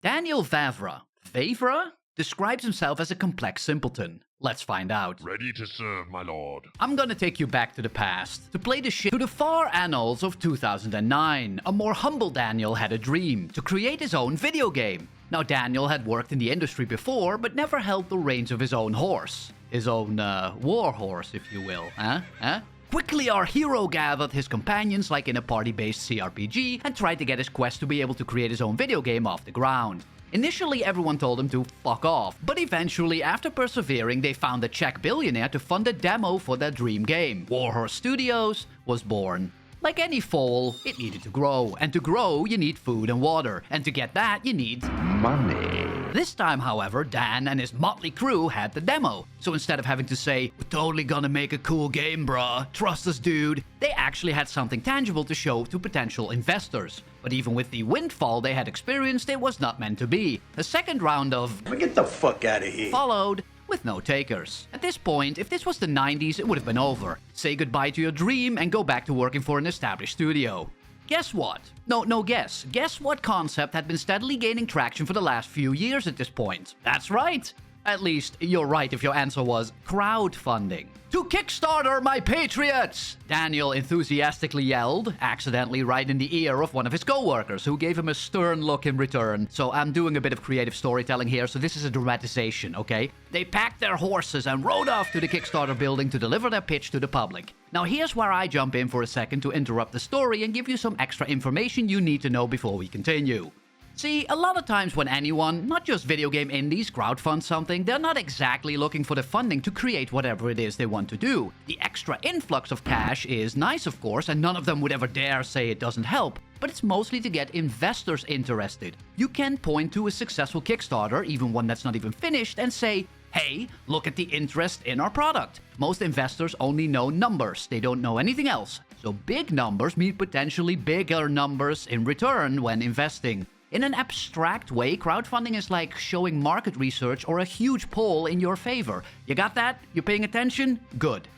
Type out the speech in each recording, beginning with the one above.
Daniel Vávra describes himself as a complex simpleton. Let's find out. Ready to serve, my lord. I'm gonna take you back to the past, to play the shit to the far annals of 2009. A more humble Daniel had a dream, to create his own video game. Now Daniel had worked in the industry before, but never held the reins of his own horse. His own, war horse, if you will, huh? Quickly, our hero gathered his companions like in a party-based CRPG and tried to get his quest to be able to create his own video game off the ground. Initially, everyone told him to fuck off, but eventually, after persevering, they found a Czech billionaire to fund a demo for their dream game. Warhorse Studios was born. Like any foal, it needed to grow, and to grow, you need food and water, and to get that, you need Money. This time, however, Dan and his motley crew had the demo. So instead of having to say, "We're totally gonna make a cool game, bruh, trust us, dude," they actually had something tangible to show to potential investors. But even with the windfall they had experienced, it was not meant to be. A second round of Get the fuck out of here. followed, with no takers. At this point, if this was the 90s, it would have been over. Say goodbye to your dream and go back to working for an established studio. Guess what? No guess. Guess what concept had been steadily gaining traction for the last few years at this point? That's right. At least, you're right if your answer was crowdfunding. "To Kickstarter, my patriots!" Daniel enthusiastically yelled, accidentally right in the ear of one of his co-workers, who gave him a stern look in return. So I'm doing a bit of creative storytelling here, so this is a dramatization, okay? They packed their horses and rode off to the Kickstarter building to deliver their pitch to the public. Now here's where I jump in for a second to interrupt the story and give you some extra information you need to know before we continue. See, a lot of times when anyone, not just video game indies, crowdfund something, they're not exactly looking for the funding to create whatever it is they want to do. The extra influx of cash is nice, of course, and none of them would ever dare say it doesn't help, but it's mostly to get investors interested. You can point to a successful Kickstarter, even one that's not even finished, and say, "Hey, look at the interest in our product." Most investors only know numbers, they don't know anything else. So big numbers mean potentially bigger numbers in return when investing. In an abstract way, crowdfunding is like showing market research or a huge poll in your favor. You got that? You paying attention? Good.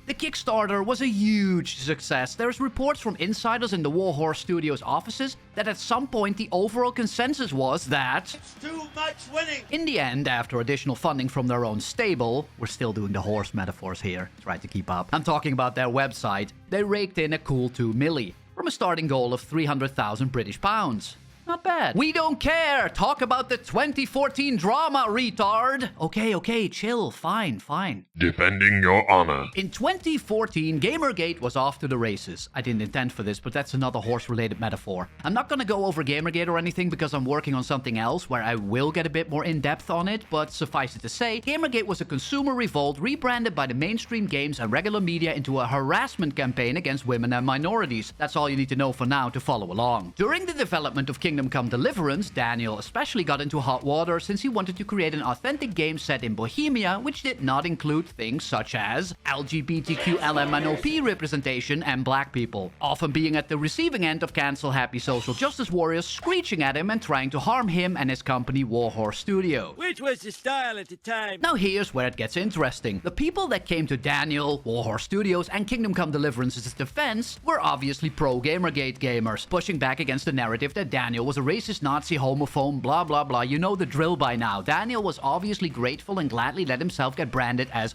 The Kickstarter was a huge success. There's reports from insiders in the Warhorse Studios offices that at some point the overall consensus was that It's too much winning. in the end, after additional funding from their own stable, we're still doing the horse metaphors here, try to keep up. I'm talking about their website. They raked in a cool 2 milli from a starting goal of 300,000 British pounds. Not bad. We don't care! Talk about the 2014 drama, retard! Okay, chill. Fine. Defending your honor. In 2014, Gamergate was off to the races. I didn't intend for this, but that's another horse-related metaphor. I'm not gonna go over Gamergate or anything because I'm working on something else where I will get a bit more in-depth on it, but suffice it to say, Gamergate was a consumer revolt rebranded by the mainstream games and regular media into a harassment campaign against women and minorities. That's all you need to know for now to follow along. During the development of Kingdom Come Deliverance, Daniel especially got into hot water since he wanted to create an authentic game set in Bohemia, which did not include things such as LGBTQ/LMNOP representation and black people, often being at the receiving end of cancel-happy social justice warriors screeching at him and trying to harm him and his company Warhorse Studios. Which was the style at the time. Now here's where it gets interesting. The people that came to Daniel, Warhorse Studios, and Kingdom Come Deliverance's defense were obviously pro-Gamergate gamers, pushing back against the narrative that Daniel was a racist Nazi, homophobe, blah blah blah. You know the drill by now. Daniel was obviously grateful and gladly let himself get branded as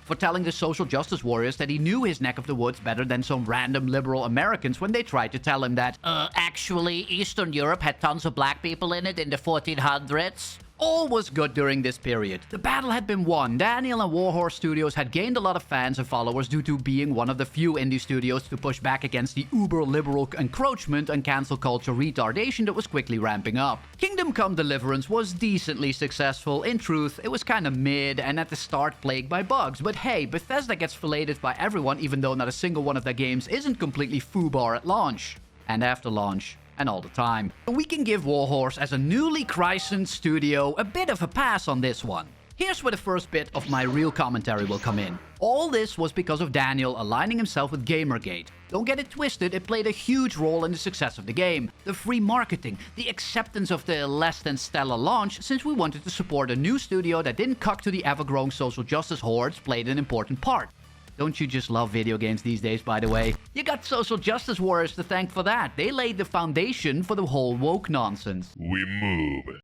for telling the social justice warriors that he knew his neck of the woods better than some random liberal Americans when they tried to tell him that, actually, Eastern Europe had tons of black people in it in the 1400s. All was good during this period. The battle had been won. Daniel and Warhorse Studios had gained a lot of fans and followers due to being one of the few indie studios to push back against the uber-liberal encroachment and cancel culture retardation that was quickly ramping up. Kingdom Come Deliverance was decently successful. In truth, it was kinda mid and at the start plagued by bugs. But hey, Bethesda gets filleted by everyone even though not a single one of their games isn't completely foobar at launch. And after launch. And all the time. We can give Warhorse as a newly christened studio a bit of a pass on this one. Here's where the first bit of my real commentary will come in. All this was because of Daniel aligning himself with Gamergate. Don't get it twisted, it played a huge role in the success of the game. The free marketing, the acceptance of the less than stellar launch, since we wanted to support a new studio that didn't cuck to the ever-growing social justice hordes, played an important part. Don't you just love video games these days, by the way? You got social justice warriors to thank for that. They laid the foundation for the whole woke nonsense. We move.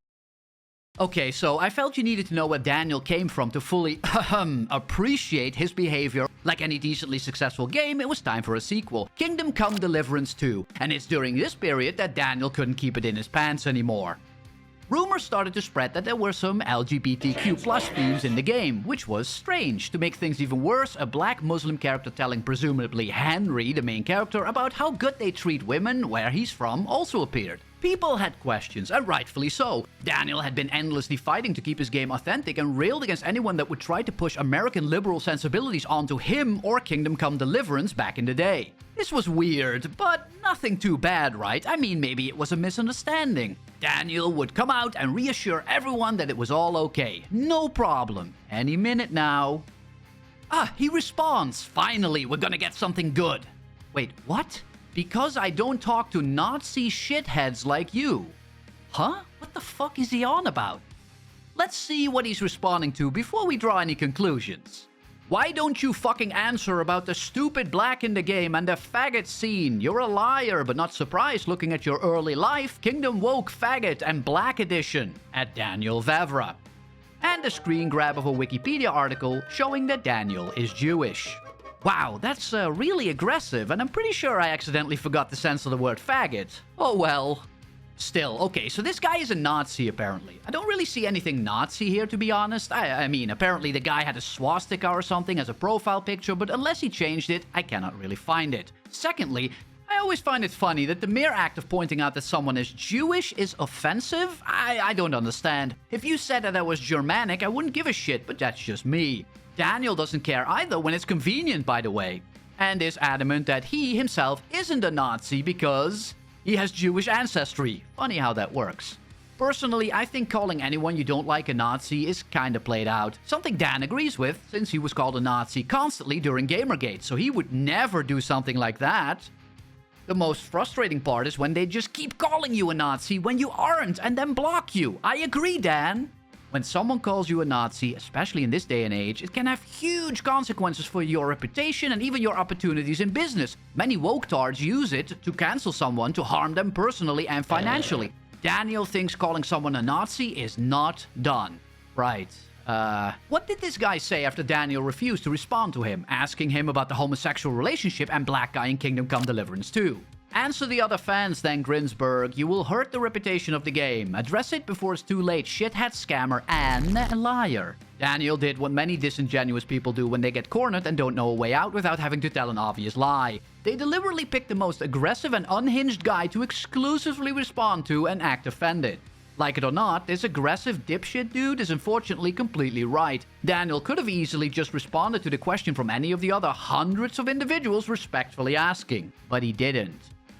Okay, so I felt you needed to know where Daniel came from to fully appreciate his behavior. Like any decently successful game, it was time for a sequel, Kingdom Come Deliverance 2, and it's during this period that Daniel couldn't keep it in his pants anymore. Rumors started to spread that there were some LGBTQ+ themes in the game, which was strange. To make things even worse, a black Muslim character telling presumably Henry, the main character, about how good they treat women where he's from also appeared. People had questions, and rightfully so. Daniel had been endlessly fighting to keep his game authentic and railed against anyone that would try to push American liberal sensibilities onto him or Kingdom Come Deliverance back in the day. This was weird, but nothing too bad, right? I mean, maybe it was a misunderstanding. Daniel would come out and reassure everyone that it was all okay. No problem. Any minute now. He responds. Finally, we're gonna get something good. Wait, what? Because I don't talk to Nazi shitheads like you. Huh? What the fuck is he on about? Let's see what he's responding to before we draw any conclusions. Why don't you fucking answer about the stupid black in the game and the faggot scene? You're a liar, but not surprised looking at your early life, Kingdom Woke Faggot and Black Edition, at Daniel Vávra. And a screen grab of a Wikipedia article showing that Daniel is Jewish. Wow, that's really aggressive, and I'm pretty sure I accidentally forgot to censor the word faggot. Oh well. Still, okay, so this guy is a Nazi, apparently. I don't really see anything Nazi here, to be honest. I mean, apparently the guy had a swastika or something as a profile picture, but unless he changed it, I cannot really find it. Secondly, I always find it funny that the mere act of pointing out that someone is Jewish is offensive. I don't understand. If you said that I was Germanic, I wouldn't give a shit, but that's just me. Daniel doesn't care either when it's convenient, by the way. And is adamant that he himself isn't a Nazi because he has Jewish ancestry. Funny how that works. Personally, I think calling anyone you don't like a Nazi is kinda played out. Something Dan agrees with, since he was called a Nazi constantly during Gamergate, so he would never do something like that. The most frustrating part is when they just keep calling you a Nazi when you aren't and then block you. I agree, Dan. When someone calls you a Nazi, especially in this day and age, it can have huge consequences for your reputation and even your opportunities in business. Many woke-tards use it to cancel someone to harm them personally and financially. Daniel thinks calling someone a Nazi is not done. Right. What did this guy say after Daniel refused to respond to him, asking him about the homosexual relationship and black guy in Kingdom Come Deliverance 2? Answer the other fans then, Grinsberg. You will hurt the reputation of the game. Address it before it's too late, shithead, scammer, and liar. Daniel did what many disingenuous people do when they get cornered and don't know a way out without having to tell an obvious lie. They deliberately picked the most aggressive and unhinged guy to exclusively respond to and act offended. Like it or not, this aggressive dipshit dude is unfortunately completely right. Daniel could have easily just responded to the question from any of the other hundreds of individuals respectfully asking, but he didn't.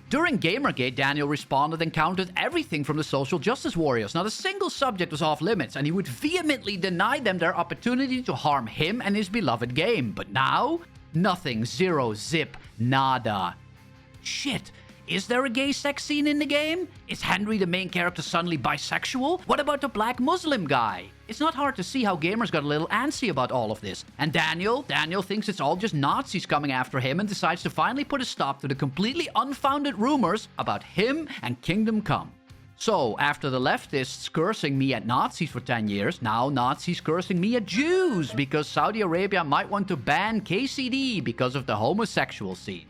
During Gamergate, Daniel responded and countered everything from the social justice warriors. Not a single subject was off limits, and he would vehemently deny them their opportunity to harm him and his beloved game. But now, nothing, zero, zip, nada. Shit. Is there a gay sex scene in the game? Is Henry, the main character, suddenly bisexual? What about the black Muslim guy? It's not hard to see how gamers got a little antsy about all of this. And Daniel thinks it's all just Nazis coming after him and decides to finally put a stop to the completely unfounded rumors about him and Kingdom Come. So, after the leftists cursing me at Nazis for 10 years, now Nazis cursing me at Jews because Saudi Arabia might want to ban KCD because of the homosexual scene.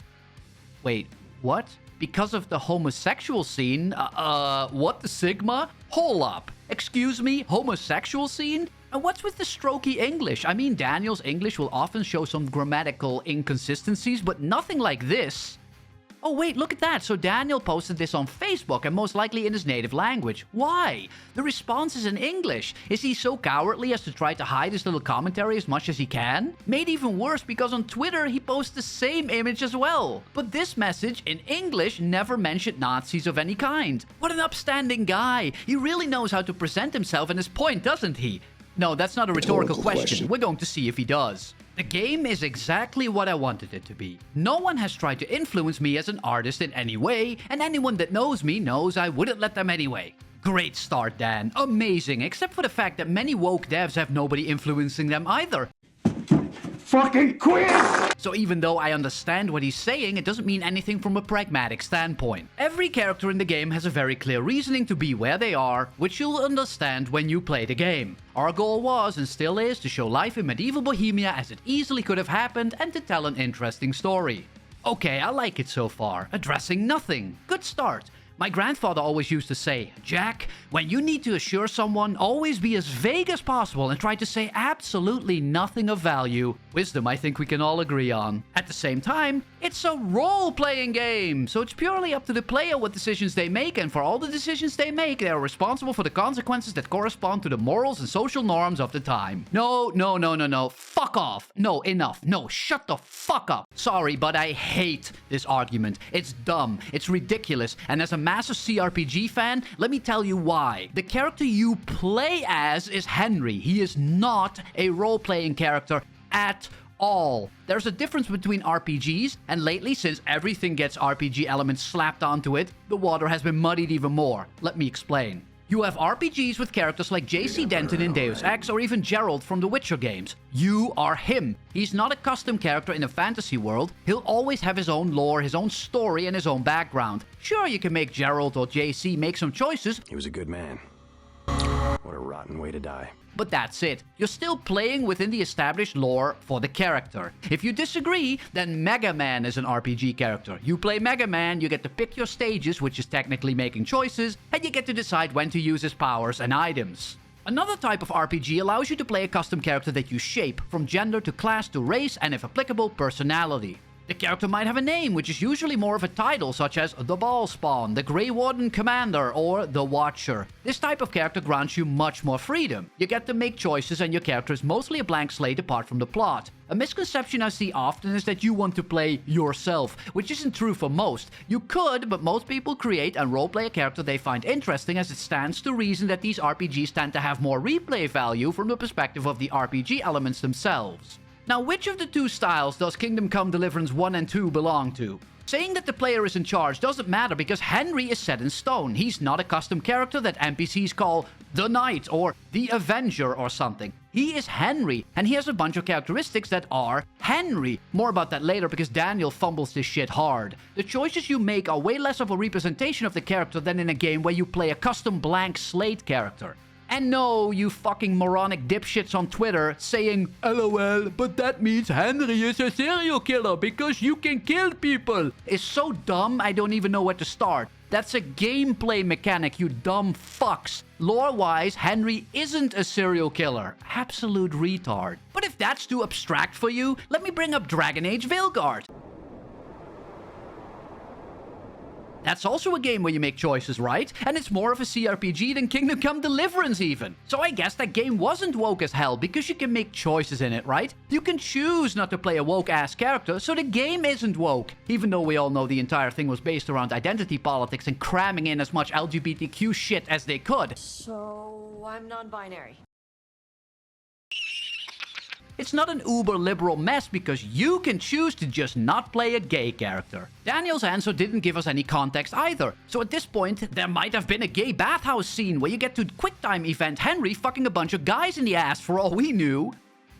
Wait, what? Because of the homosexual scene? What the Sigma? Hold up. Excuse me, homosexual scene? And what's with the strokey English? I mean, Daniel's English will often show some grammatical inconsistencies, but nothing like this. Oh wait, look at that. So Daniel posted this on Facebook and most likely in his native language. Why? The response is in English. Is he so cowardly as to try to hide his little commentary as much as he can? Made even worse because on Twitter he posts the same image as well. But this message in English never mentioned Nazis of any kind. What an upstanding guy. He really knows how to present himself and his point, doesn't he? No, that's not a rhetorical question. We're going to see if he does. The game is exactly what I wanted it to be. No one has tried to influence me as an artist in any way, and anyone that knows me knows I wouldn't let them anyway. Great start, Dan. Amazing, except for the fact that many woke devs have nobody influencing them either. fucking quit! So even though I understand what he's saying, it doesn't mean anything from a pragmatic standpoint. Every character in the game has a very clear reasoning to be where they are, which you'll understand when you play the game. Our goal was, and still is, to show life in medieval Bohemia as it easily could have happened and to tell an interesting story. Okay, I like it so far. Addressing nothing. Good start. My grandfather always used to say, Jack, when you need to assure someone, always be as vague as possible and try to say absolutely nothing of value. Wisdom I think we can all agree on. At the same time, it's a role-playing game, so it's purely up to the player what decisions they make, and for all the decisions they make, they are responsible for the consequences that correspond to the morals and social norms of the time. No. Fuck off. No, enough. No, shut the fuck up. Sorry, but I hate this argument. It's dumb. It's ridiculous. And as a massive CRPG fan, let me tell you why. The character you play as is Henry. He is not a role-playing character at all. There's a difference between RPGs, and lately, since everything gets RPG elements slapped onto it, the water has been muddied even more. Let me explain. You have RPGs with characters like JC Denton in Deus Ex, or even Geralt from the Witcher games. You are him. He's not a custom character in a fantasy world. He'll always have his own lore, his own story, and his own background. Sure, you can make Geralt or JC make some choices. He was a good man. What a rotten way to die. But that's it. You're still playing within the established lore for the character. If you disagree, then Mega Man is an RPG character. You play Mega Man, you get to pick your stages, which is technically making choices, and you get to decide when to use his powers and items. Another type of RPG allows you to play a custom character that you shape, from gender to class to race and, if applicable, personality. The character might have a name, which is usually more of a title, such as the Ballspawn, the Grey Warden Commander, or the Watcher. This type of character grants you much more freedom. You get to make choices and your character is mostly a blank slate apart from the plot. A misconception I see often is that you want to play yourself, which isn't true for most. You could, but most people create and roleplay a character they find interesting, as it stands to reason that these RPGs tend to have more replay value from the perspective of the RPG elements themselves. Now, which of the two styles does Kingdom Come Deliverance 1 and 2 belong to? Saying that the player is in charge doesn't matter because Henry is set in stone. He's not a custom character that NPCs call the Knight or the Avenger or something. He is Henry, and he has a bunch of characteristics that are Henry. More about that later because Daniel fumbles this shit hard. The choices you make are way less of a representation of the character than in a game where you play a custom blank slate character. And no, you fucking moronic dipshits on Twitter saying, LOL, but that means Henry is a serial killer because you can kill people. Is so dumb I don't even know where to start. That's a gameplay mechanic, you dumb fucks. Lore-wise, Henry isn't a serial killer. Absolute retard. But if that's too abstract for you, let me bring up Dragon Age Veilguard. That's also a game where you make choices, right? And it's more of a CRPG than Kingdom Come Deliverance even. So I guess that game wasn't woke as hell because you can make choices in it, right? You can choose not to play a woke-ass character, so the game isn't woke. Even though we all know the entire thing was based around identity politics and cramming in as much LGBTQ shit as they could. So, I'm non-binary. It's not an uber-liberal mess because you can choose to just not play a gay character. Daniel's answer didn't give us any context either, so at this point, there might have been a gay bathhouse scene where you get to QuickTime event Henry fucking a bunch of guys in the ass for all we knew.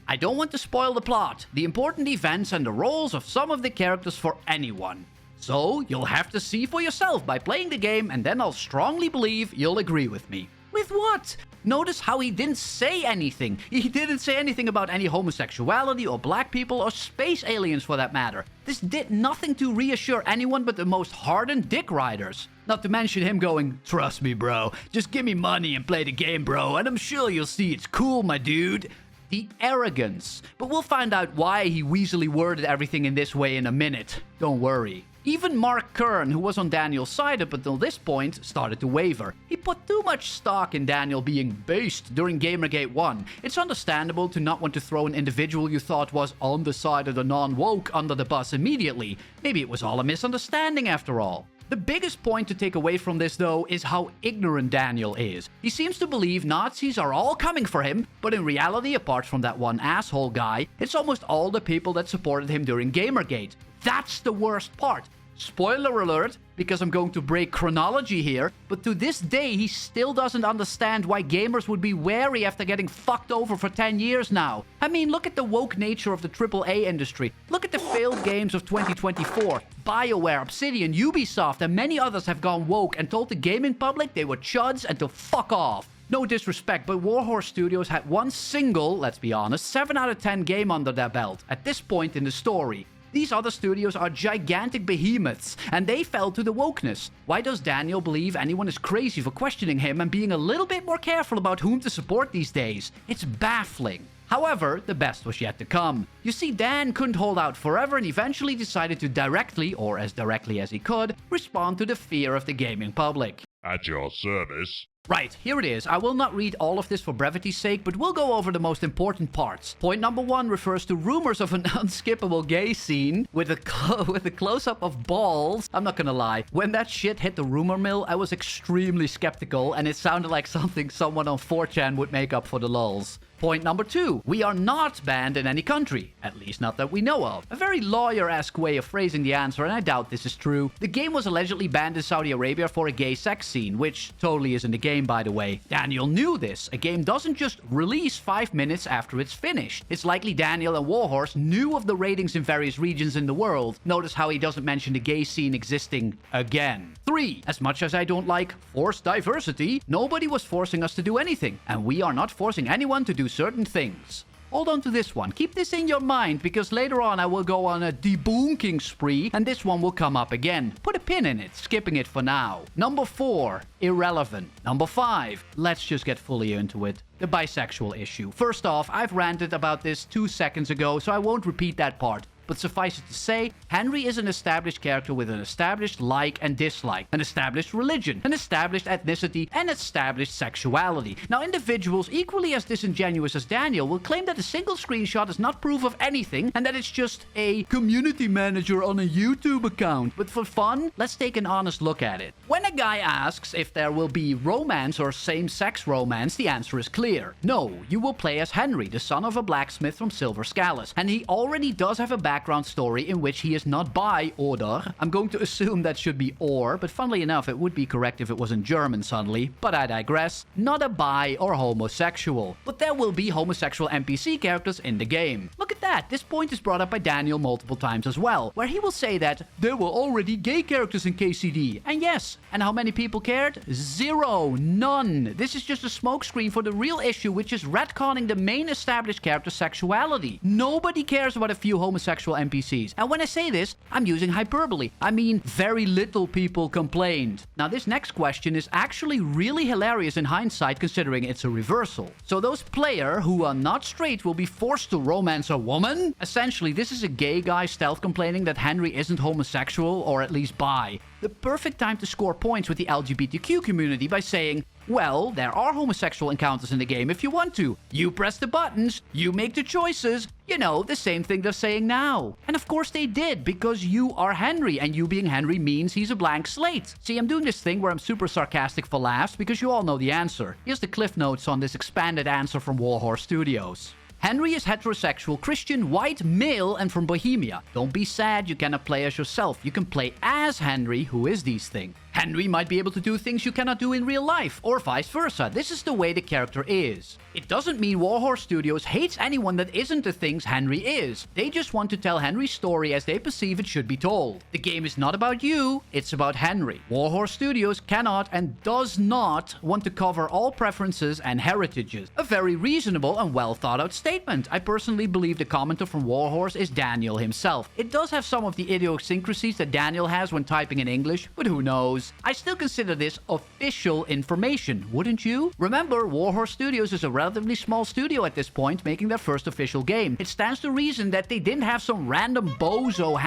I don't want to spoil the plot, the important events and the roles of some of the characters for anyone. So, you'll have to see for yourself by playing the game, and then I'll strongly believe you'll agree with me. With what? Notice how he didn't say anything. He didn't say anything about any homosexuality or black people or space aliens for that matter. This did nothing to reassure anyone but the most hardened dick riders. Not to mention him going, trust me bro, just give me money and play the game bro, and I'm sure you'll see it's cool my dude. The arrogance. But we'll find out why he weaselly worded everything in this way in a minute. Don't worry. Even Mark Kern, who was on Daniel's side up until this point, started to waver. He put too much stock in Daniel being based during Gamergate 1. It's understandable to not want to throw an individual you thought was on the side of the non-woke under the bus immediately. Maybe it was all a misunderstanding after all. The biggest point to take away from this, though, is how ignorant Daniel is. He seems to believe Nazis are all coming for him, but in reality, apart from that one asshole guy, it's almost all the people that supported him during Gamergate. That's the worst part. Spoiler alert, because I'm going to break chronology here, but to this day he still doesn't understand why gamers would be wary after getting fucked over for 10 years now. I mean, look at the woke nature of the AAA industry. Look at the failed games of 2024. BioWare, Obsidian, Ubisoft, and many others have gone woke and told the gaming public they were chuds and to fuck off. No disrespect, but Warhorse Studios had one single, let's be honest, 7 out of 10 game under their belt at this point in the story. These other studios are gigantic behemoths, and they fell to the wokeness. Why does Daniel believe anyone is crazy for questioning him and being a little bit more careful about whom to support these days? It's baffling. However, the best was yet to come. You see, Dan couldn't hold out forever and eventually decided to directly, or as directly as he could, respond to the fear of the gaming public. At your service. Right, here it is. I will not read all of this for brevity's sake, but we'll go over the most important parts. Point number 1 refers to rumors of an unskippable gay scene with a close-up of balls. I'm not gonna lie. When that shit hit the rumor mill, I was extremely skeptical, and it sounded like something someone on 4chan would make up for the lulz. Point number 2. We are not banned in any country. At least not that we know of. A very lawyer-esque way of phrasing the answer, and I doubt this is true. The game was allegedly banned in Saudi Arabia for a gay sex scene, which totally isn't a game, by the way. Daniel knew this. A game doesn't just release 5 minutes after it's finished. It's likely Daniel and Warhorse knew of the ratings in various regions in the world. Notice how he doesn't mention the gay scene existing again. 3. As much as I don't like forced diversity, nobody was forcing us to do anything, and we are not forcing anyone to do certain things. Hold on to this one. Keep this in your mind, because later on I will go on a debunking spree, and this one will come up again. Put a pin in it, skipping it for now. Number 4, irrelevant. Number 5, let's just get fully into it. The bisexual issue. First off, I've ranted about this 2 seconds ago, so I won't repeat that part. But suffice it to say, Henry is an established character with an established like and dislike, an established religion, an established ethnicity, and established sexuality. Now, individuals equally as disingenuous as Daniel will claim that a single screenshot is not proof of anything and that it's just a community manager on a YouTube account. But for fun, let's take an honest look at it. When a guy asks if there will be romance or same-sex romance, the answer is clear. No, you will play as Henry, the son of a blacksmith from Silver Scalus, and he already does have a background story in which he is not bi, oder. I'm going to assume that should be or, but funnily enough, it would be correct if it was in German suddenly, but I digress. Not a bi or homosexual. But there will be homosexual NPC characters in the game. Look at that. This point is brought up by Daniel multiple times as well, where he will say that there were already gay characters in KCD. And yes, and how many people cared? 0. None. This is just a smokescreen for the real issue, which is retconning the main established character's sexuality. Nobody cares about a few homosexual NPCs. And when I say this, I'm using hyperbole. I mean, very little people complained. Now, this next question is actually really hilarious in hindsight, considering it's a reversal. So those players who are not straight will be forced to romance a woman? Essentially, this is a gay guy stealth complaining that Henry isn't homosexual, or at least bi. The perfect time to score points with the LGBTQ community by saying, well, there are homosexual encounters in the game if you want to. You press the buttons, you make the choices. You know, the same thing they're saying now. And of course they did, because you are Henry, and you being Henry means he's a blank slate. See, I'm doing this thing where I'm super sarcastic for laughs, because you all know the answer. Here's the cliff notes on this expanded answer from Warhorse Studios. Henry is heterosexual, Christian, white, male, and from Bohemia. Don't be sad, you cannot play as yourself. You can play as Henry, who is these things. Henry might be able to do things you cannot do in real life, or vice versa. This is the way the character is. It doesn't mean Warhorse Studios hates anyone that isn't the things Henry is. They just want to tell Henry's story as they perceive it should be told. The game is not about you, it's about Henry. Warhorse Studios cannot and does not want to cover all preferences and heritages. A very reasonable and well thought out statement. I personally believe the commenter from Warhorse is Daniel himself. It does have some of the idiosyncrasies that Daniel has when typing in English, but who knows? I still consider this official information, wouldn't you? Remember, Warhorse Studios is a relatively small studio at this point, making their first official game. It stands to reason that they didn't have some random bozo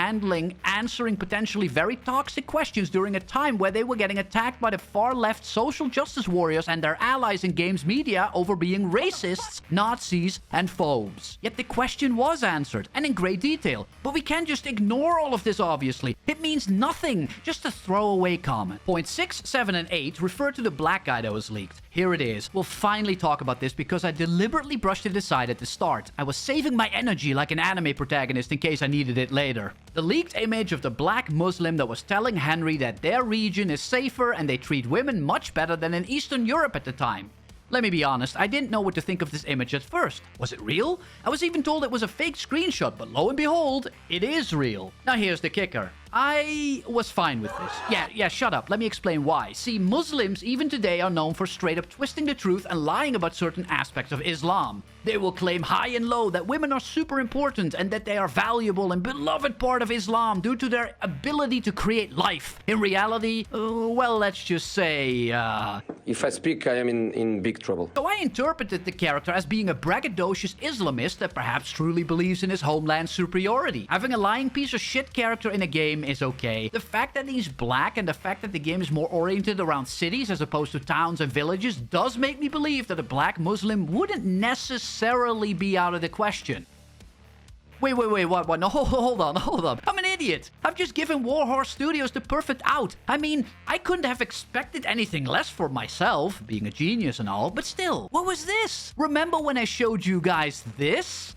answering potentially very toxic questions during a time where they were getting attacked by the far-left social justice warriors and their allies in games media over being racists, Nazis, and phobes. Yet the question was answered, and in great detail. But we can't just ignore all of this, obviously. It means nothing, just a throwaway comment. comment. Points 6, 7, and 8 refer to the black guy that was leaked. Here it is. We'll finally talk about this because I deliberately brushed it aside at the start. I was saving my energy like an anime protagonist in case I needed it later. The leaked image of the black Muslim that was telling Henry that their region is safer and they treat women much better than in Eastern Europe at the time. Let me be honest, I didn't know what to think of this image at first. Was it real? I was even told it was a fake screenshot, but lo and behold, it is real. Now here's the kicker. I was fine with this. Yeah, shut up. Let me explain why. See, Muslims even today are known for straight up twisting the truth and lying about certain aspects of Islam. They will claim high and low that women are super important and that they are valuable and beloved part of Islam due to their ability to create life. In reality, well, let's just say, If I speak, I am in big trouble. So I interpreted the character as being a braggadocious Islamist that perhaps truly believes in his homeland's superiority. Having a lying piece of shit character in a game is okay. The fact that he's black and the fact that the game is more oriented around cities as opposed to towns and villages does make me believe that a black Muslim wouldn't necessarily be out of the question. Wait, what? No, hold on. I'm an idiot. I've just given Warhorse Studios the perfect out. I mean, I couldn't have expected anything less for myself, being a genius and all, but still, what was this? Remember when I showed you guys this?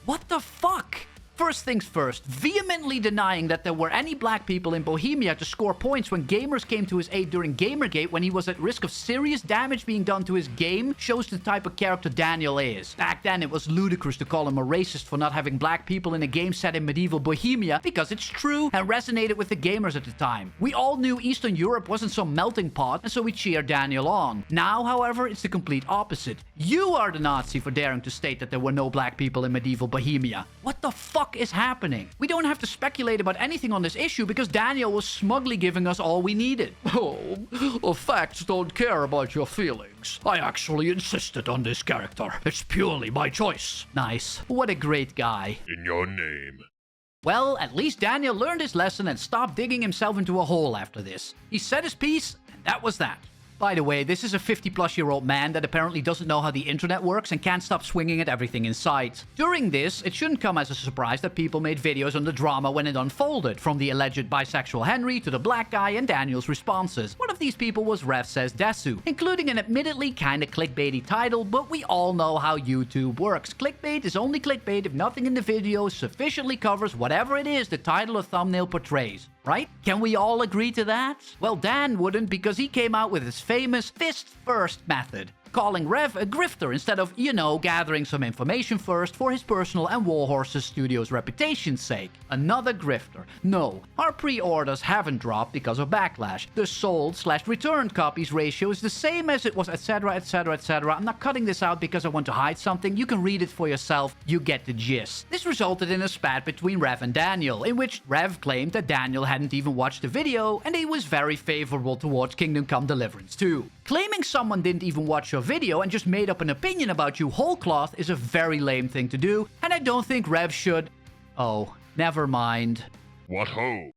What the fuck? First things first, vehemently denying that there were any black people in Bohemia to score points when gamers came to his aid during Gamergate when he was at risk of serious damage being done to his game shows the type of character Daniel is. Back then, it was ludicrous to call him a racist for not having black people in a game set in medieval Bohemia because it's true and resonated with the gamers at the time. We all knew Eastern Europe wasn't some melting pot, and so we cheered Daniel on. Now, however, it's the complete opposite. You are the Nazi for daring to state that there were no black people in medieval Bohemia. What the fuck is happening? We don't have to speculate about anything on this issue because Daniel was smugly giving us all we needed. Oh, facts don't care about your feelings. I actually insisted on this character. It's purely my choice. Nice. What a great guy. In your name. Well, at least Daniel learned his lesson and stopped digging himself into a hole after this. He said his piece, and that was that. By the way, this is a 50-plus-year-old man that apparently doesn't know how the internet works and can't stop swinging at everything in sight. During this, it shouldn't come as a surprise that people made videos on the drama when it unfolded, from the alleged bisexual Henry to the black guy and Daniel's responses. One of these people was Rev Says Desu, including an admittedly kinda clickbaity title, but we all know how YouTube works. Clickbait is only clickbait if nothing in the video sufficiently covers whatever it is the title or thumbnail portrays. Right? Can we all agree to that? Well, Dan wouldn't because he came out with his famous fist first method, calling Rev a grifter instead of, gathering some information first for his personal and Warhorse Studios' reputation's sake. Another grifter. No, our pre-orders haven't dropped because of backlash. The sold/returned copies ratio is the same as it was, etc, etc, etc. I'm not cutting this out because I want to hide something. You can read it for yourself. You get the gist. This resulted in a spat between Rev and Daniel, in which Rev claimed that Daniel hadn't even watched the video and he was very favorable towards Kingdom Come Deliverance 2. Claiming someone didn't even watch your video and just made up an opinion about you whole cloth is a very lame thing to do, and I don't think Rev should... Oh, never mind. What ho?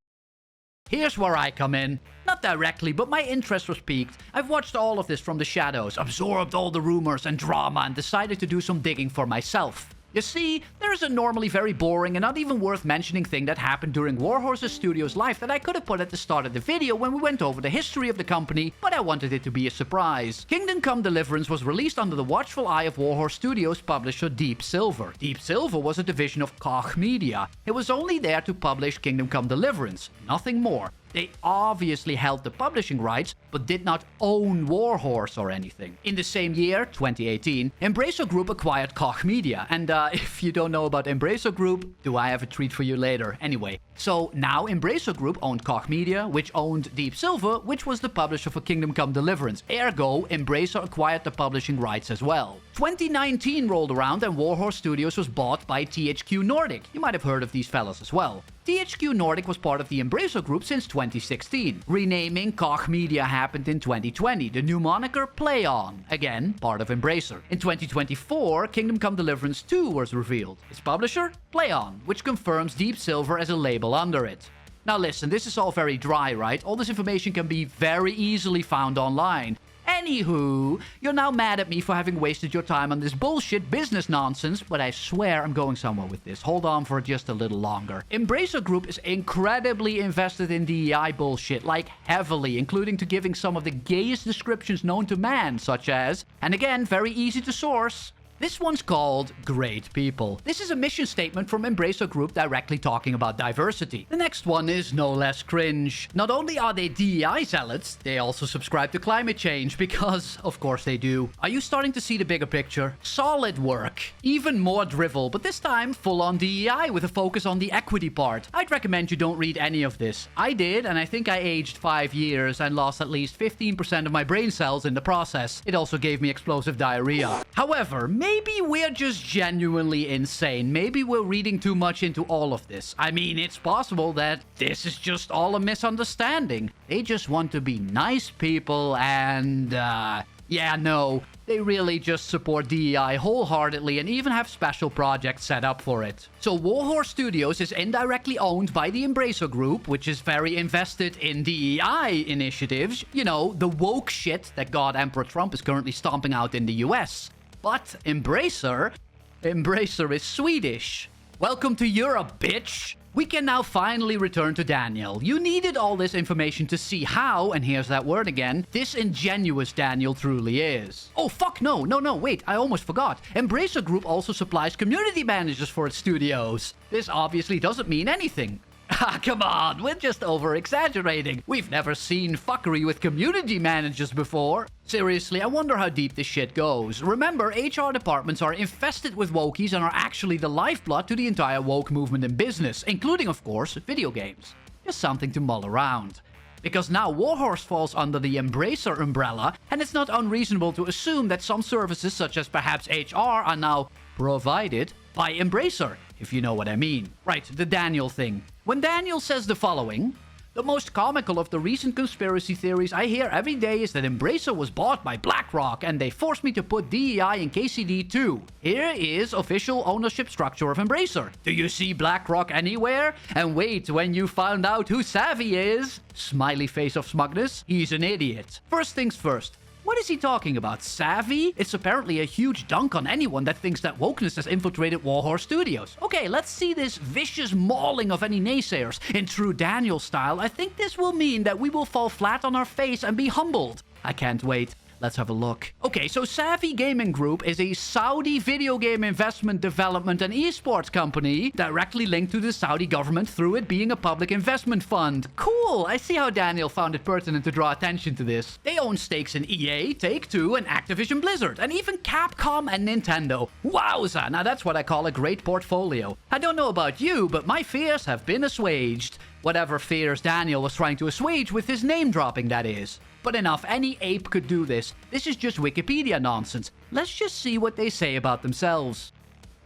Here's where I come in. Not directly, but my interest was piqued. I've watched all of this from the shadows, absorbed all the rumors and drama, and decided to do some digging for myself. You see, there is a normally very boring and not even worth mentioning thing that happened during Warhorse Studios' life that I could have put at the start of the video when we went over the history of the company, but I wanted it to be a surprise. Kingdom Come Deliverance was released under the watchful eye of Warhorse Studios publisher Deep Silver. Deep Silver was a division of Koch Media. It was only there to publish Kingdom Come Deliverance, nothing more. They obviously held the publishing rights, but did not own Warhorse or anything. In the same year, 2018, Embracer Group acquired Koch Media, and if you don't know about Embracer Group, do I have a treat for you later? Anyway, so now Embracer Group owned Koch Media, which owned Deep Silver, which was the publisher for Kingdom Come Deliverance. Ergo, Embracer acquired the publishing rights as well. 2019 rolled around and Warhorse Studios was bought by THQ Nordic. You might have heard of these fellas as well. THQ Nordic was part of the Embracer Group since 2016. Renaming Koch Media happened in 2020. The new moniker, PlayOn. Again, part of Embracer. In 2024, Kingdom Come Deliverance 2 was revealed. Its publisher, PlayOn, which confirms Deep Silver as a label under it. Now listen, this is all very dry, right? All this information can be very easily found online. Anywho, you're now mad at me for having wasted your time on this bullshit business nonsense, but I swear I'm going somewhere with this. Hold on for just a little longer. Embracer Group is incredibly invested in DEI bullshit, like heavily, including to giving some of the gayest descriptions known to man, such as, and again, very easy to source, this one's called Great People. This is a mission statement from Embracer Group directly talking about diversity. The next one is no less cringe. Not only are they DEI zealots, they also subscribe to climate change because, of course they do. Are you starting to see the bigger picture? Solid work. Even more drivel, but this time full-on DEI with a focus on the equity part. I'd recommend you don't read any of this. I did, and I think I aged 5 years and lost at least 15% of my brain cells in the process. It also gave me explosive diarrhea. However, maybe we're just genuinely insane. Maybe we're reading too much into all of this. I mean, it's possible that this is just all a misunderstanding. They just want to be nice people and, yeah, no. They really just support DEI wholeheartedly and even have special projects set up for it. So Warhorse Studios is indirectly owned by the Embracer Group, which is very invested in DEI initiatives. You know, the woke shit that God Emperor Trump is currently stomping out in the US. But Embracer is Swedish. Welcome to Europe, bitch! We can now finally return to Daniel. You needed all this information to see how, and here's that word again, disingenuous Daniel truly is. Oh fuck, no, wait, I almost forgot. Embracer Group also supplies community managers for its studios. This obviously doesn't mean anything. Ah, come on, we're just over-exaggerating. We've never seen fuckery with community managers before. Seriously, I wonder how deep this shit goes. Remember, HR departments are infested with wokies and are actually the lifeblood to the entire woke movement in business, including, of course, video games. Just something to mull around. Because now Warhorse falls under the Embracer umbrella, and it's not unreasonable to assume that some services, such as perhaps HR, are now provided by Embracer, if you know what I mean. Right, the Daniel thing. When Daniel says the following, the most comical of the recent conspiracy theories I hear every day is that Embracer was bought by BlackRock and they forced me to put DEI in KCD too. Here is official ownership structure of Embracer. Do you see BlackRock anywhere? And wait, when you found out who Savvy is? Smiley face of smugness. He's an idiot. First things first. What is he talking about? Savvy? It's apparently a huge dunk on anyone that thinks that wokeness has infiltrated Warhorse Studios. Okay, let's see this vicious mauling of any naysayers. In true Daniel style, I think this will mean that we will fall flat on our face and be humbled. I can't wait. Let's have a look. Okay, so Savvy Gaming Group is a Saudi video game investment, development, and esports company directly linked to the Saudi government through it being a public investment fund. Cool! I see how Daniel found it pertinent to draw attention to this. They own stakes in EA, Take-Two, and Activision Blizzard, and even Capcom and Nintendo. Wowza! Now that's what I call a great portfolio. I don't know about you, but my fears have been assuaged. Whatever fears Daniel was trying to assuage with his name dropping, that is. But enough, any ape could do this. This is just Wikipedia nonsense. Let's just see what they say about themselves.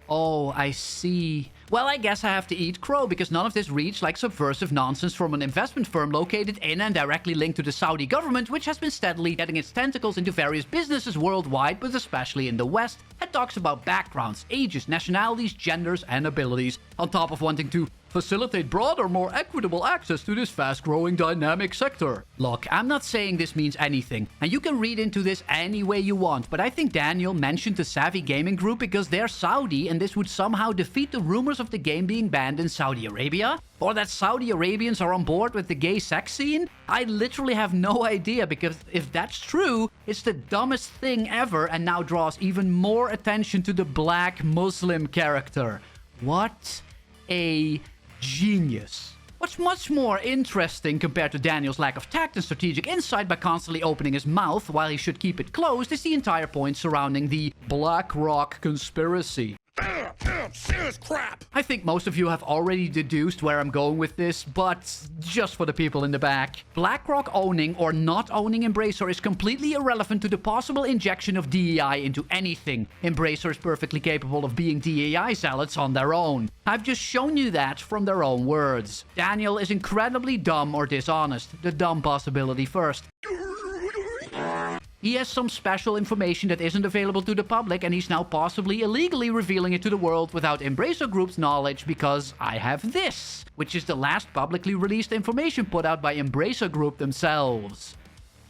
Oh, I see. Well, I guess I have to eat crow because none of this reads like subversive nonsense from an investment firm located in and directly linked to the Saudi government, which has been steadily getting its tentacles into various businesses worldwide, but especially in the West, and talks about backgrounds, ages, nationalities, genders, and abilities, on top of wanting to facilitate broader, more equitable access to this fast-growing dynamic sector. Look, I'm not saying this means anything, and you can read into this any way you want, but I think Daniel mentioned the Savvy Gaming Group because they're Saudi and this would somehow defeat the rumors of the game being banned in Saudi Arabia? Or that Saudi Arabians are on board with the gay sex scene? I literally have no idea, because if that's true, it's the dumbest thing ever and now draws even more attention to the black Muslim character. What a genius. What's much more interesting compared to Daniel's lack of tact and strategic insight by constantly opening his mouth while he should keep it closed is the entire point surrounding the BlackRock conspiracy. Serious crap! I think most of you have already deduced where I'm going with this, but just for the people in the back. BlackRock owning or not owning Embracer is completely irrelevant to the possible injection of DEI into anything. Embracer is perfectly capable of being DEI zealots on their own. I've just shown you that from their own words. Daniel is incredibly dumb or dishonest. The dumb possibility first. He has some special information that isn't available to the public, and he's now possibly illegally revealing it to the world without Embracer Group's knowledge because I have this, which is the last publicly released information put out by Embracer Group themselves.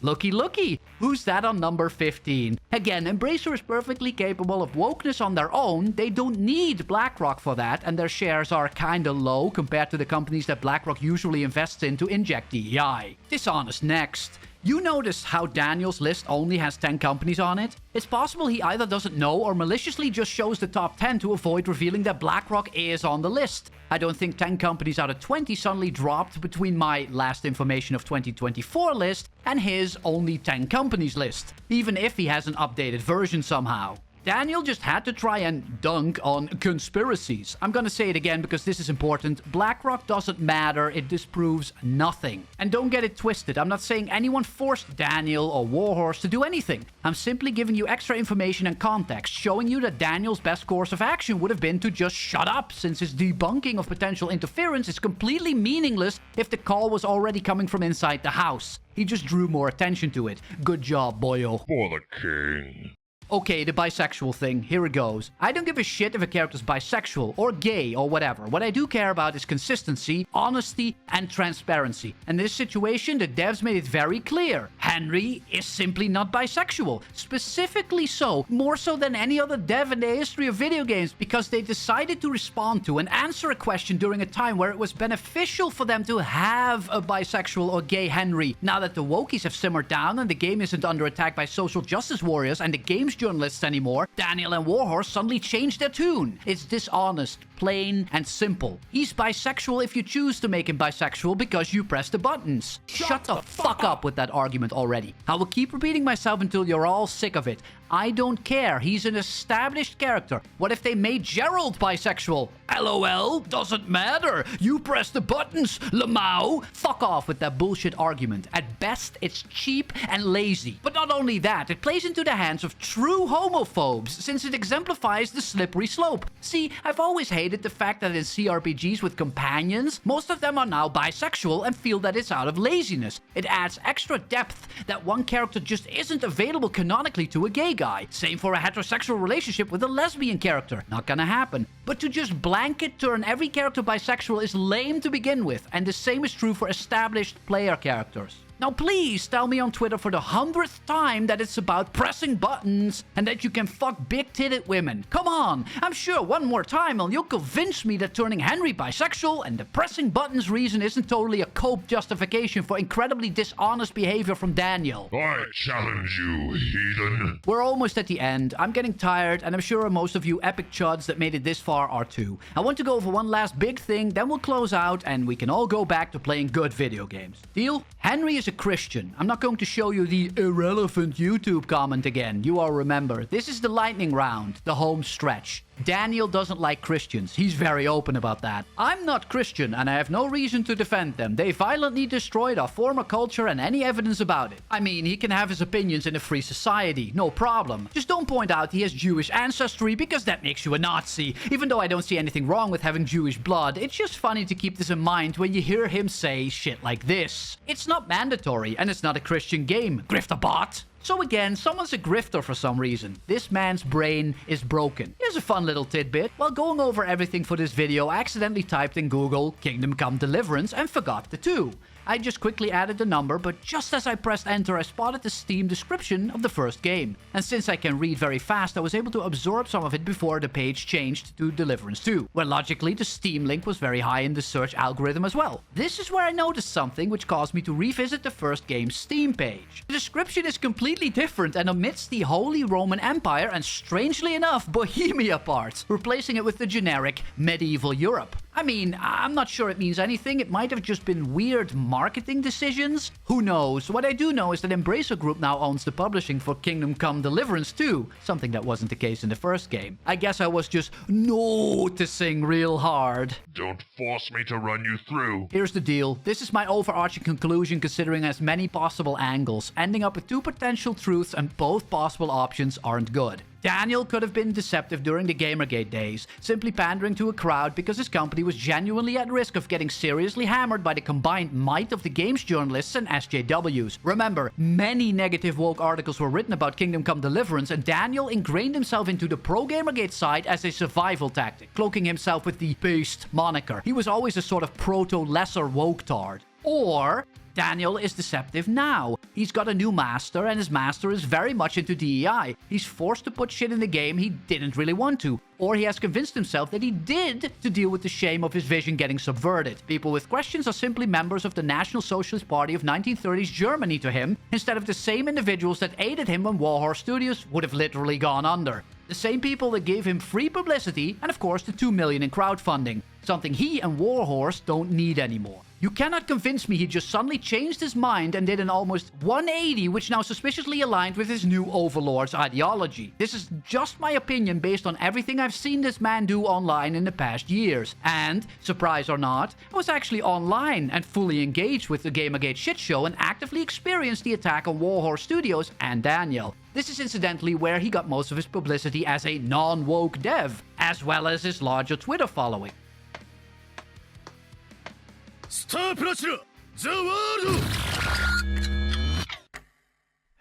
Looky, looky. Who's that on number 15? Again, Embracer is perfectly capable of wokeness on their own. They don't need BlackRock for that, and their shares are kinda low compared to the companies that BlackRock usually invests in to inject DEI. Dishonest next. You notice how Daniel's list only has 10 companies on it? It's possible he either doesn't know or maliciously just shows the top 10 to avoid revealing that BlackRock is on the list. I don't think 10 companies out of 20 suddenly dropped between my last information of 2024 list and his only 10 companies list, even if he has an updated version somehow. Daniel just had to try and dunk on conspiracies. I'm gonna say it again because this is important. BlackRock doesn't matter. It disproves nothing. And don't get it twisted. I'm not saying anyone forced Daniel or Warhorse to do anything. I'm simply giving you extra information and context, showing you that Daniel's best course of action would have been to just shut up, since his debunking of potential interference is completely meaningless if the call was already coming from inside the house. He just drew more attention to it. Good job, boyo. For the king. Okay, the bisexual thing, here it goes. I don't give a shit if a character's bisexual or gay or whatever. What I do care about is consistency, honesty, and transparency. In this situation, the devs made it very clear. Henry is simply not bisexual. Specifically so, more so than any other dev in the history of video games, because they decided to respond to and answer a question during a time where it was beneficial for them to have a bisexual or gay Henry. Now that the wokies have simmered down and the game isn't under attack by social justice warriors and the game's journalists anymore, Daniel and Warhorse suddenly changed their tune. It's dishonest, plain, and simple. He's bisexual if you choose to make him bisexual because you press the buttons. Shut the fuck up with that argument already. I will keep repeating myself until you're all sick of it. I don't care. He's an established character. What if they made Gerald bisexual? LOL, doesn't matter. You press the buttons, Lamau. Fuck off with that bullshit argument. At best, it's cheap and lazy. But not only that, it plays into the hands of true homophobes, since it exemplifies the slippery slope. See, I've always hated the fact that in CRPGs with companions, most of them are now bisexual and feel that it's out of laziness. It adds extra depth that one character just isn't available canonically to a gay guy. Same for a heterosexual relationship with a lesbian character. Not gonna happen. But to just blanket turn every character bisexual is lame to begin with, and the same is true for established player characters. Now please tell me on Twitter for the 100th time that it's about pressing buttons and that you can fuck big-titted women. Come on, I'm sure one more time and you'll convince me that turning Henry bisexual and the pressing buttons reason isn't totally a cope justification for incredibly dishonest behavior from Daniel. I challenge you, heathen. We're almost at the end. I'm getting tired, and I'm sure most of you epic chuds that made it this far are too. I want to go over one last big thing, then we'll close out and we can all go back to playing good video games. Deal? Henry is a Christian. I'm not going to show you the irrelevant YouTube comment again. You all remember. This is the lightning round, the home stretch. Daniel doesn't like Christians. He's very open about that. I'm not Christian, and I have no reason to defend them. They violently destroyed our former culture and any evidence about it. I mean, he can have his opinions in a free society. No problem. Just don't point out he has Jewish ancestry, because that makes you a Nazi. Even though I don't see anything wrong with having Jewish blood, it's just funny to keep this in mind when you hear him say shit like this. It's not mandatory, and it's not a Christian game. Grifterbot. So again, someone's a grifter for some reason. This man's brain is broken. Here's a fun little tidbit. While going over everything for this video, I accidentally typed in Google Kingdom Come Deliverance and forgot the 2. I just quickly added the number, but just as I pressed enter, I spotted the Steam description of the first game. And since I can read very fast, I was able to absorb some of it before the page changed to Deliverance 2, where logically the Steam link was very high in the search algorithm as well. This is where I noticed something which caused me to revisit the first game's Steam page. The description is completely different and omits the Holy Roman Empire and, strangely enough, Bohemia parts, replacing it with the generic medieval Europe. I mean, I'm not sure it means anything. It might have just been weird marketing decisions. Who knows? What I do know is that Embracer Group now owns the publishing for Kingdom Come Deliverance 2, something that wasn't the case in the first game. I guess I was just noticing real hard. Don't force me to run you through. Here's the deal. This is my overarching conclusion considering as many possible angles, ending up with 2 potential truths, and both possible options aren't good. Daniel could have been deceptive during the Gamergate days, simply pandering to a crowd because his company was genuinely at risk of getting seriously hammered by the combined might of the games journalists and SJWs. Remember, many negative woke articles were written about Kingdom Come Deliverance, and Daniel ingrained himself into the pro-Gamergate side as a survival tactic, cloaking himself with the Beast moniker. He was always a sort of proto-lesser woke-tard. Or Daniel is deceptive now. He's got a new master, and his master is very much into DEI. He's forced to put shit in the game he didn't really want to. Or he has convinced himself that he did to deal with the shame of his vision getting subverted. People with questions are simply members of the National Socialist Party of 1930s Germany to him, instead of the same individuals that aided him when Warhorse Studios would have literally gone under. The same people that gave him free publicity and of course the $2 million in crowdfunding. Something he and Warhorse don't need anymore. You cannot convince me he just suddenly changed his mind and did an almost 180 which now suspiciously aligned with his new overlord's ideology. This is just my opinion based on everything I've seen this man do online in the past years. And, surprise or not, I was actually online and fully engaged with the Gamergate shitshow and actively experienced the attack on Warhorse Studios and Daniel. This is incidentally where he got most of his publicity as a non-woke dev, as well as his larger Twitter following.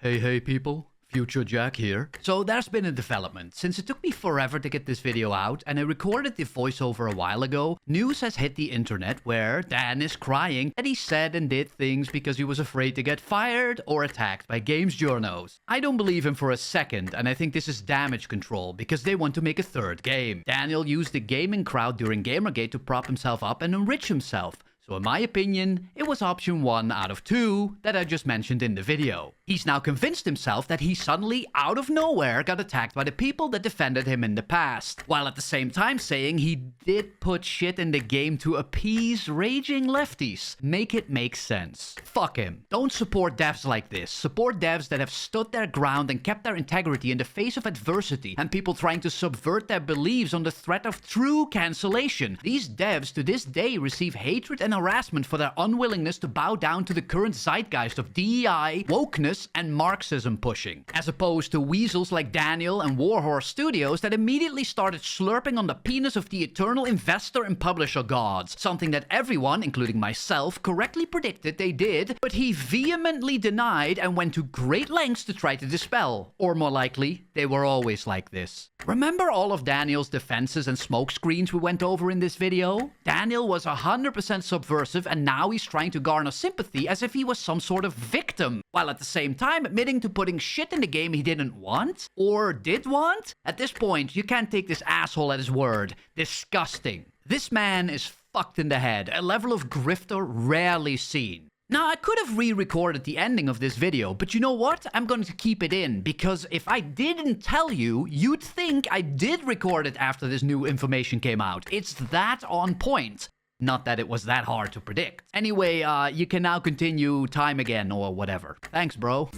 Hey people, Future Jack here. So there's been a development. Since it took me forever to get this video out and I recorded the voiceover a while ago, news has hit the internet where Dan is crying that he said and did things because he was afraid to get fired or attacked by games journos. I don't believe him for a second, and I think this is damage control because they want to make a third game. Daniel used the gaming crowd during Gamergate to prop himself up and enrich himself. So in my opinion, it was option 1 out of 2 that I just mentioned in the video. He's now convinced himself that he suddenly, out of nowhere, got attacked by the people that defended him in the past, while at the same time saying he did put shit in the game to appease raging lefties. Make it make sense. Fuck him. Don't support devs like this. Support devs that have stood their ground and kept their integrity in the face of adversity and people trying to subvert their beliefs on the threat of true cancellation. These devs to this day receive hatred and harassment for their unwillingness to bow down to the current zeitgeist of DEI, wokeness, and Marxism pushing, as opposed to weasels like Daniel and Warhorse Studios that immediately started slurping on the penis of the eternal investor and publisher gods, something that everyone, including myself, correctly predicted they did, but he vehemently denied and went to great lengths to try to dispel. Or more likely, they were always like this. Remember all of Daniel's defenses and smokescreens we went over in this video? Daniel was 100% subversive and now he's trying to garner sympathy as if he was some sort of victim, while at the same time admitting to putting shit in the game he didn't want? Or did want? At this point, you can't take this asshole at his word. Disgusting. This man is fucked in the head, a level of grifter rarely seen. Now, I could have re-recorded the ending of this video, but you know what? I'm going to keep it in, because if I didn't tell you, you'd think I did record it after this new information came out. It's that on point. Not that it was that hard to predict. Anyway, you can now continue time again or whatever. Thanks, bro.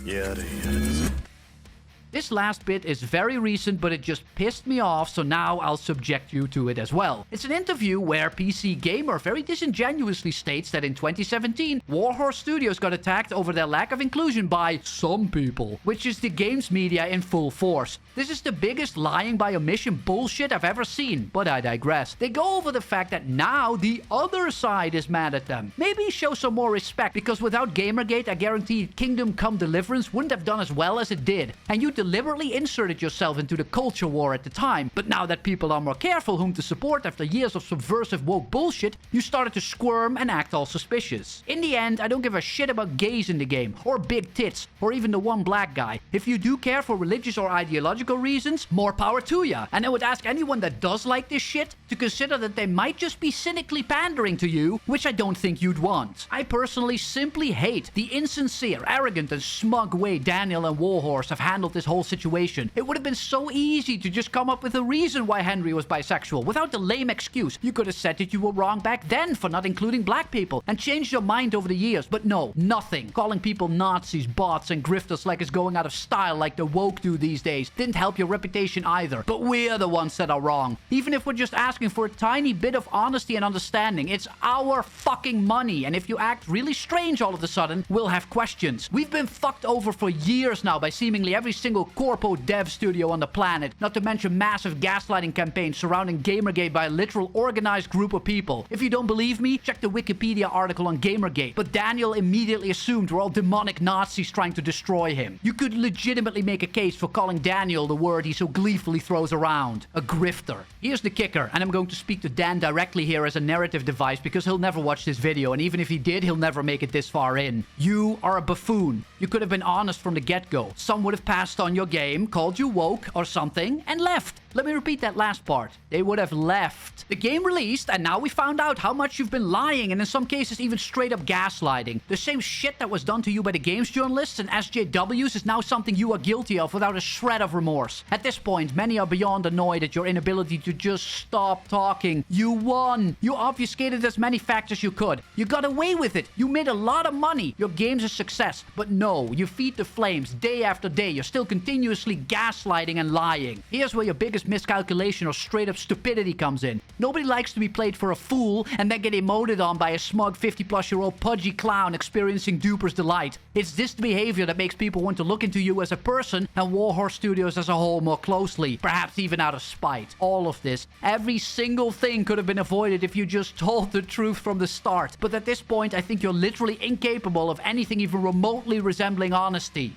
This last bit is very recent, but it just pissed me off, so now I'll subject you to it as well. It's an interview where PC Gamer very disingenuously states that in 2017, Warhorse Studios got attacked over their lack of inclusion by some people, which is the games media in full force. This is the biggest lying by omission bullshit I've ever seen, but I digress. They go over the fact that now the other side is mad at them. Maybe show some more respect, because without Gamergate, I guarantee Kingdom Come Deliverance wouldn't have done as well as it did. And you deliberately inserted yourself into the culture war at the time. But now that people are more careful whom to support after years of subversive woke bullshit, you started to squirm and act all suspicious. In the end, I don't give a shit about gays in the game, or big tits, or even the one black guy. If you do care for religious or ideological reasons, more power to ya. And I would ask anyone that does like this shit to consider that they might just be cynically pandering to you, which I don't think you'd want. I personally simply hate the insincere, arrogant, and smug way Daniel and Warhorse have handled this whole situation. It would have been so easy to just come up with a reason why Henry was bisexual without the lame excuse. You could have said that you were wrong back then for not including black people and changed your mind over the years, but no, nothing. Calling people Nazis, bots, and grifters like it's going out of style like the woke do these days didn't help your reputation either. But we're the ones that are wrong. Even if we're just asking for a tiny bit of honesty and understanding, it's our fucking money, and if you act really strange all of a sudden, we'll have questions. We've been fucked over for years now by seemingly every single single corpo dev studio on the planet, not to mention massive gaslighting campaigns surrounding Gamergate by a literal organized group of people. If you don't believe me, check the Wikipedia article on Gamergate. But Daniel immediately assumed we're all demonic Nazis trying to destroy him. You could legitimately make a case for calling Daniel the word he so gleefully throws around. A grifter. Here's the kicker, and I'm going to speak to Dan directly here as a narrative device because he'll never watch this video, and even if he did, he'll never make it this far in. You are a buffoon. You could have been honest from the get-go. Some would have passed on your game, called you woke or something, and left. Let me repeat that last part. They would have left. The game released, and now we found out how much you've been lying, and in some cases even straight up gaslighting. The same shit that was done to you by the games journalists and SJWs is now something you are guilty of without a shred of remorse. At this point, many are beyond annoyed at your inability to just stop talking. You won. You obfuscated as many facts as you could. You got away with it. You made a lot of money. Your game's a success. But no, you feed the flames day after day. You're still continuously gaslighting and lying. Here's where your biggest miscalculation or straight up stupidity comes in. Nobody likes to be played for a fool and then get emoted on by a smug 50-plus-year-old pudgy clown experiencing duper's delight. It's this behavior that makes people want to look into you as a person and Warhorse Studios as a whole more closely, perhaps even out of spite. All of this, every single thing could have been avoided if you just told the truth from the start. But at this point, I think you're literally incapable of anything even remotely resembling honesty.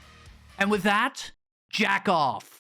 And with that, jack off.